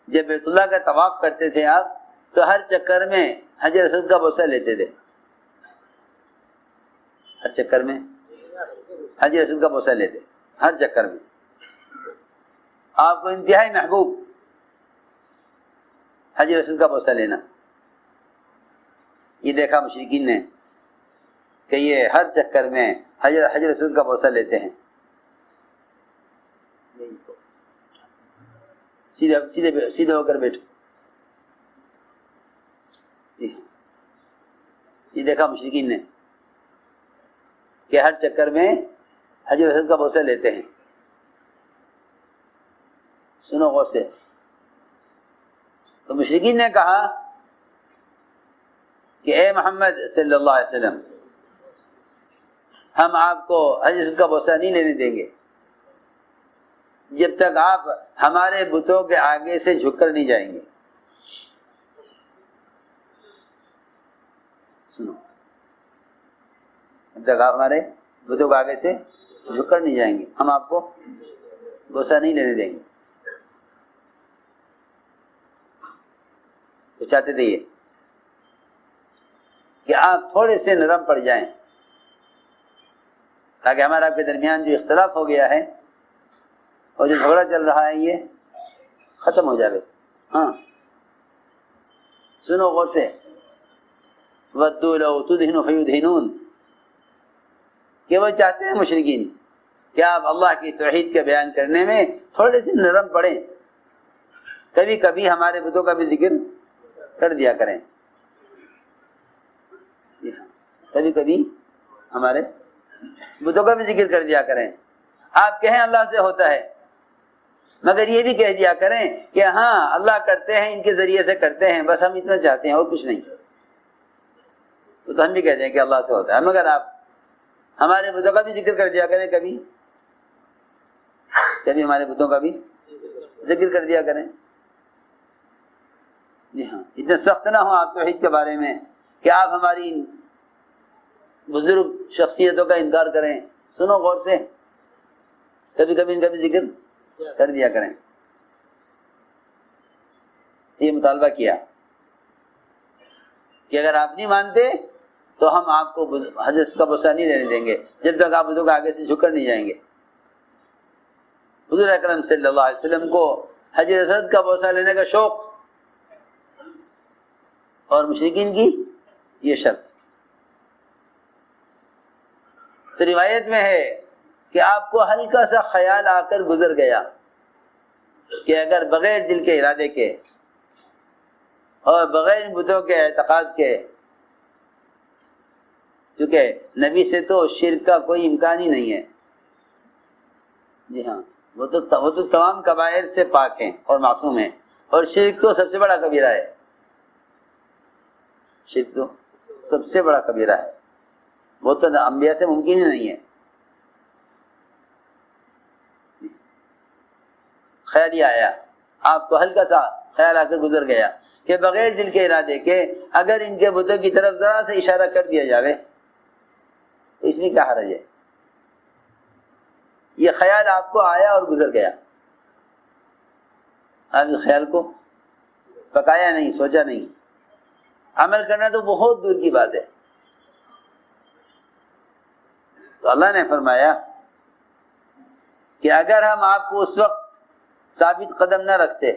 جب بیت اللہ کا طواف کرتے تھے آپ تو ہر چکر میں حجر اسود کا بوسہ لیتے تھے، ہر چکر میں حجر اسود کا بوسہ لیتے، ہر چکر میں آپ کو انتہائی محبوب حجر اسود کا بوسہ لینا۔ یہ دیکھا مشرکین نے کہ یہ ہر چکر میں حجر اسود کا بوسہ لیتے ہیں۔ سیدھے ہو کر بیٹھو۔ یہ دیکھا مشرکین نے کہ ہر چکر میں حجر اسود کا بوسہ لیتے ہیں۔ سنو غور سے، تو مشرکین نے کہا کہ اے محمد صلی اللہ علیہ وسلم، ہم آپ کو حجر اسود کا بوسہ نہیں لینے دیں گے جب تک آپ ہمارے بتوں کے آگے سے جھک کر نہیں جائیں گے۔ سنو، جب تک آپ ہمارے بتوں کے آگے سے جھک کر نہیں جائیں گے ہم آپ کو بوسہ نہیں لینے دیں گے۔ تو چاہتے تھے یہ کہ آپ تھوڑے سے نرم پڑ جائیں تاکہ ہمارا آپ کے درمیان جو اختلاف ہو گیا ہے اور جو جھگڑا چل رہا ہے یہ ختم ہو جائے۔ ہاں سنو غور سے، وَدُّوا لَوْ تُدْهِنُ فَيُدْهِنُونَ، کہ وہ چاہتے ہیں مشرکین کہ آپ اللہ کی توحید کے بیان کرنے میں تھوڑے سے نرم پڑیں، کبھی کبھی ہمارے بتوں کا بھی ذکر کر دیا کریں، کبھی کبھی ہمارے بتوں کا بھی ذکر کر دیا کریں۔ آپ کہیں اللہ سے ہوتا ہے، مگر یہ بھی کہہ دیا کریں کہ ہاں اللہ کرتے ہیں، ان کے ذریعے سے کرتے ہیں، بس ہم اتنا چاہتے ہیں اور کچھ نہیں۔ تو ہم بھی کہتے ہیں کہ اللہ سے ہوتا ہے، مگر آپ ہمارے بتوں کا بھی ذکر کر دیا کریں، کبھی کبھی ہمارے بتوں کا بھی ذکر کر دیا کریں۔ جی ہاں، اتنے سخت نہ ہوں آپ توحید کے بارے میں کہ آپ ہماری بزرگ شخصیتوں کا انکار کریں۔ سنو غور سے، کبھی کبھی ان کا بھی ذکر کر دیا کریں۔ یہ مطالبہ کیا کہ اگر آپ نہیں مانتے تو ہم آپ کو حجر کا بوسہ نہیں لینے دیں گے جب تک آپ بزرگ آگے سے جھک کر نہیں جائیں گے۔ حضور اکرم صلی اللہ علیہ وسلم کو حجر اسود کا بوسہ لینے کا شوق، اور مشرکین کی یہ شرط۔ تو روایت میں ہے کہ آپ کو ہلکا سا خیال آ کر گزر گیا کہ اگر بغیر دل کے ارادے کے اور بغیر بتوں کے اعتقاد کے، کیونکہ نبی سے تو شرک کا کوئی امکان ہی نہیں ہے، جی ہاں، وہ تو تمام کبائر سے پاک ہیں اور معصوم ہیں، اور شرک تو سب سے بڑا کبیرہ ہے، شرک تو سب سے بڑا کبیرہ ہے، وہ تو انبیاء سے ممکن ہی نہیں ہے۔ خیال یہ آیا، آپ کو ہلکا سا خیال آ کر گزر گیا کہ بغیر دل کے ارادے کے اگر ان کے بتوں کی طرف ذرا سے اشارہ کر دیا جاوے تو اس میں کیا حرج ہے؟ یہ خیال آپ کو آیا اور گزر گیا، آپ اس خیال کو پکایا نہیں، سوچا نہیں، عمل کرنا تو بہت دور کی بات ہے۔ تو اللہ نے فرمایا کہ اگر ہم آپ کو اس وقت ثابت قدم نہ رکھتے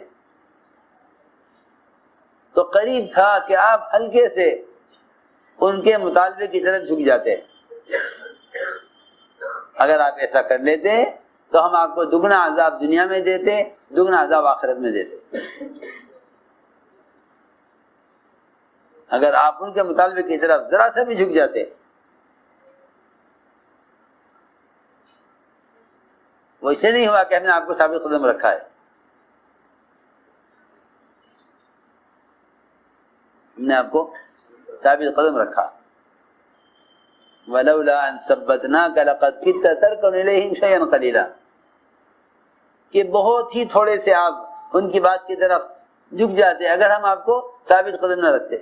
تو قریب تھا کہ آپ ہلکے سے ان کے مطالبے کی طرف جھک جاتے۔ اگر آپ ایسا کر لیتے تو ہم آپ کو دگنا عذاب دنیا میں دیتے، دگنا عذاب آخرت میں دیتے۔ اگر آپ ان کے مطالبے کی طرف ذرا سا بھی جھک جاتے، وہ اسے نہیں ہوا کہ ہم نے آپ کو ثابت قدم رکھا ہے، ہم نے آپ کو ثابت قدم رکھا۔ وَلَوْلَا أَن ثَبَّتْنَاكَ لَقَدْ كِدتَّ تَرْكَنُ إِلَيْهِمْ شَيْئًا قَلِيلًا، کہ بہت ہی تھوڑے سے آپ ان کی بات کی طرف جھک جاتے اگر ہم آپ کو ثابت قدم نہ رکھتے۔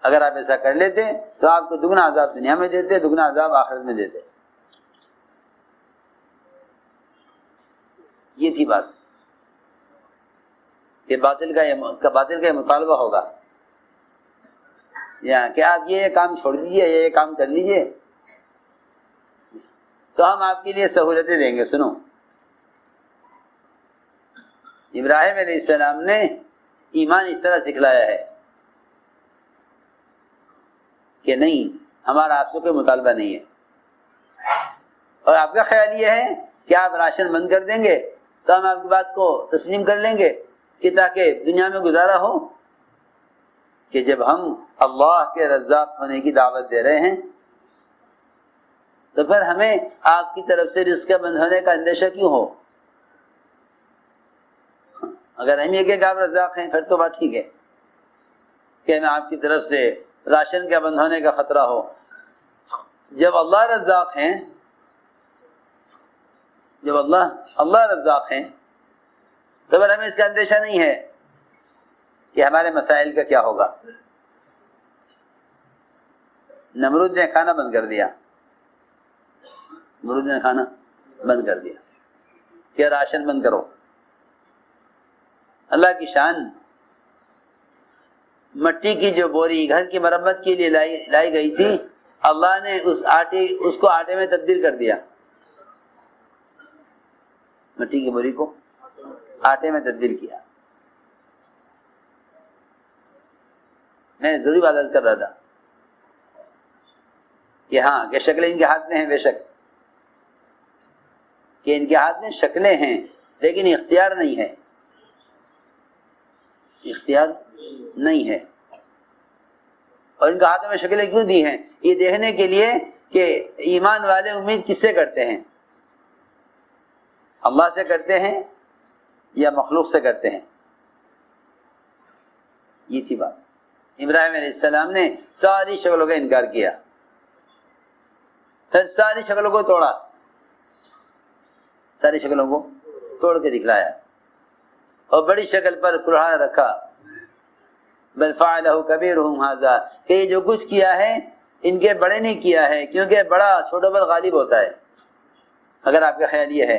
اگر آپ ایسا کر لیتے تو آپ کو دگنا عذاب دنیا میں دیتے، دگنا عذاب آخرت میں دیتے۔ یہ تھی بات۔ کہ باطل کا یہ مطالبہ ہوگا یا کہ آپ یہ کام چھوڑ دیجئے، یہ کام کر لیجئے تو ہم آپ کے لیے سہولتیں دیں گے۔ سنو، ابراہیم علیہ السلام نے ایمان اس طرح سکھلایا ہے کہ نہیں، ہمارا آپ سے کوئی مطالبہ نہیں ہے، اور آپ کا خیال یہ ہے کہ آپ راشن بند کر دیں گے تو ہم آپ کی بات کو تسلیم کر لیں گے کہ تاکہ دنیا میں گزارا ہو، کہ جب ہم اللہ کے رزاق ہونے کی دعوت دے رہے ہیں تو پھر ہمیں آپ کی طرف سے رزق بند ہونے کا اندیشہ کیوں ہو؟ اگر ہم یہ کہ آپ رزاق ہیں پھر تو بات ٹھیک ہے کہ ہمیں آپ کی طرف سے راشن کے بند ہونے کا خطرہ ہو۔ جب اللہ رزاق ہیں، جب اللہ رزاق ہیں تو پھر ہمیں اس کا اندیشہ نہیں ہے کہ ہمارے مسائل کا کیا ہوگا۔ نمرود نے کھانا بند کر دیا، نمرود نے کھانا بند کر دیا کہ راشن بند کرو۔ اللہ کی شان، مٹی کی جو بوری گھر کی مرمت کے لیے لائی گئی تھی، اللہ نے اس کو آٹے میں تبدیل کر دیا، مٹی کی بوری کو آٹے میں تبدیل کیا۔ میں ضروری بات عرض کر رہا تھا کہ ہاں کہ شکلیں ان کے ہاتھ میں ہیں، بے شک کہ ان کے ہاتھ میں شکلیں ہیں لیکن اختیار نہیں ہے، اختیار نہیں ہے۔ اور ان کے ہاتھوں میں شکلیں کیوں دی ہیں؟ یہ دیکھنے کے لیے کہ ایمان والے امید کس سے کرتے ہیں، اللہ سے کرتے ہیں یا مخلوق سے کرتے ہیں۔ یہ تھی بات۔ ابراہیم علیہ السلام نے ساری شکلوں کا انکار کیا، پھر ساری شکلوں کو توڑا، ساری شکلوں کو توڑ کے دکھلایا اور بڑی شکل پر کلہاڑا رکھا۔ بل فعلہ کبیرہم ھذا، کہ یہ جو کچھ کیا ہے ان کے بڑے نے کیا ہے، کیونکہ بڑا چھوٹوں پر غالب ہوتا ہے۔ اگر آپ کا خیال یہ ہے،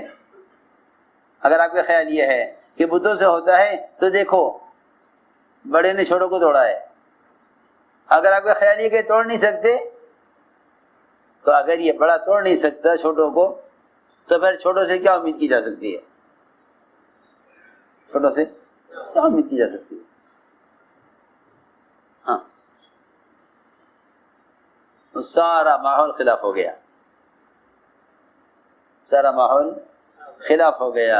اگر آپ کا خیال یہ ہے کہ بتوں سے ہوتا ہے تو دیکھو بڑے نے چھوٹوں کو توڑا ہے۔ اگر آپ کا خیال یہ کہ توڑ نہیں سکتے تو اگر یہ بڑا توڑ نہیں سکتا چھوٹوں کو تو پھر چھوٹوں سے کیا امید کی جا سکتی ہے؟ چھوٹوں سے کیا امید کی جا سکتی ہے؟ ہاں، سارا ماحول خلاف ہو گیا، سارا ماحول خلاف ہو گیا۔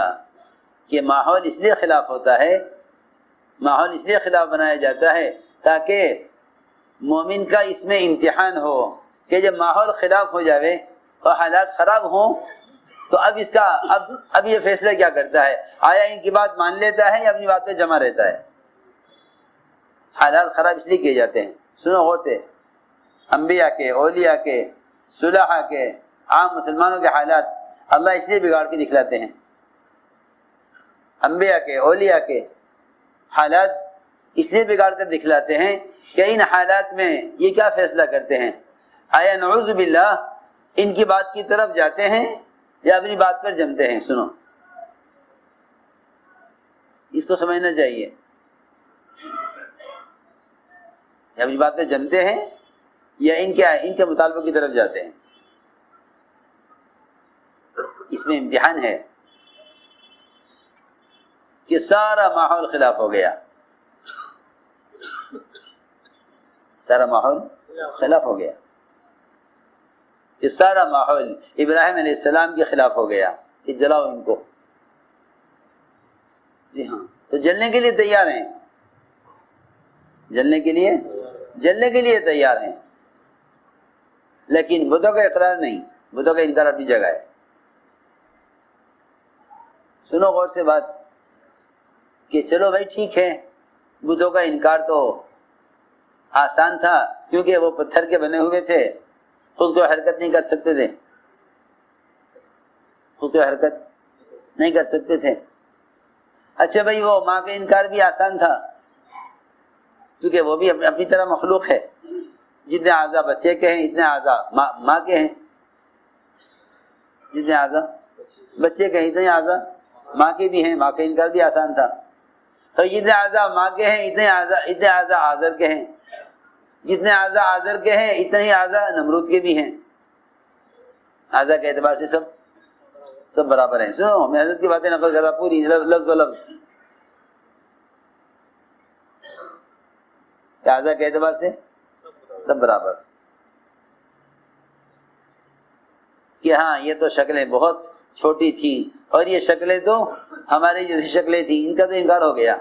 کہ ماحول اس لیے خلاف ہوتا ہے، ماحول اس لیے خلاف بنایا جاتا ہے تاکہ مومن کا اس میں امتحان ہو کہ جب ماحول خلاف ہو جاوے اور حالات خراب ہوں تو اب اس کا اب یہ فیصلہ کیا کرتا ہے؟ آیا ان کی بات مان لیتا ہے یا اپنی بات پہ جمع رہتا ہے؟ حالات خراب اس لیے کیے جاتے ہیں، سنو غور سے، انبیاء کے، اولیاء کے، صلحاء کے، عام مسلمانوں کے حالات اللہ اس لیے بگاڑ کے دکھلاتے ہیں۔ انبیاء کے، اولیاء کے حالات اس لیے بگاڑ کر دکھلاتے ہیں کہ ان حالات میں یہ کیا فیصلہ کرتے ہیں؟ آیا نعوذ باللہ ان کی بات کی طرف جاتے ہیں یا اپنی بات پر جمتے ہیں؟ سنو، اس کو سمجھنا چاہیے، یا اپنی بات پہ جمتے ہیں یا ان کے مطالبوں کی طرف جاتے ہیں۔ اس میں امتحان ہے کہ سارا ماحول خلاف ہو گیا، سارا ماحول خلاف ہو گیا، کہ سارا ماحول ابراہیم علیہ السلام کے خلاف ہو گیا کہ جلاؤ ان کو۔ جی ہاں، تو جلنے کے لیے تیار ہیں، جلنے کے لیے تیار ہیں، لیکن بتوں کا اقرار نہیں، بتوں کا انکار اپنی جگہ ہے۔ سنو غور سے بات کہ چلو بھائی ٹھیک ہے، بتوں کا انکار تو آسان تھا کیونکہ وہ پتھر کے بنے ہوئے تھے، خود کو حرکت نہیں کر سکتے تھے، خود کو حرکت نہیں کر سکتے تھے۔ اچھا بھائی، وہ ماں کا انکار بھی آسان تھا کیونکہ وہ بھی اپنی طرح مخلوق ہے، جتنے اعضاء بچے کے ہیں اتنے اعضاء ماں کے ہیں، جتنے اعضاء بچے کے ہیں اتنے اعضاء ماں کے بھی ہیں، ماں کا انکار بھی آسان تھا۔ تو جتنے اعضاء ماں کے ہیں اتنے اعضاء آزر کے ہیں، جتنے اعضاء آزر کے ہیں اتنے ہی اعضاء نمرود کے بھی ہیں۔ اعضاء کے اعتبار سے سب برابر ہیں۔ سنو میں حضرت کی باتیں نقل کر رہا پوری لفظ بلفظ، اعضاء کے اعتبار سے سب برابر، کہ ہاں یہ تو شکلیں بہت چھوٹی تھی اور یہ شکلیں تو ہماری جیسی شکلیں تھیں، ان کا تو انکار ہو گیا۔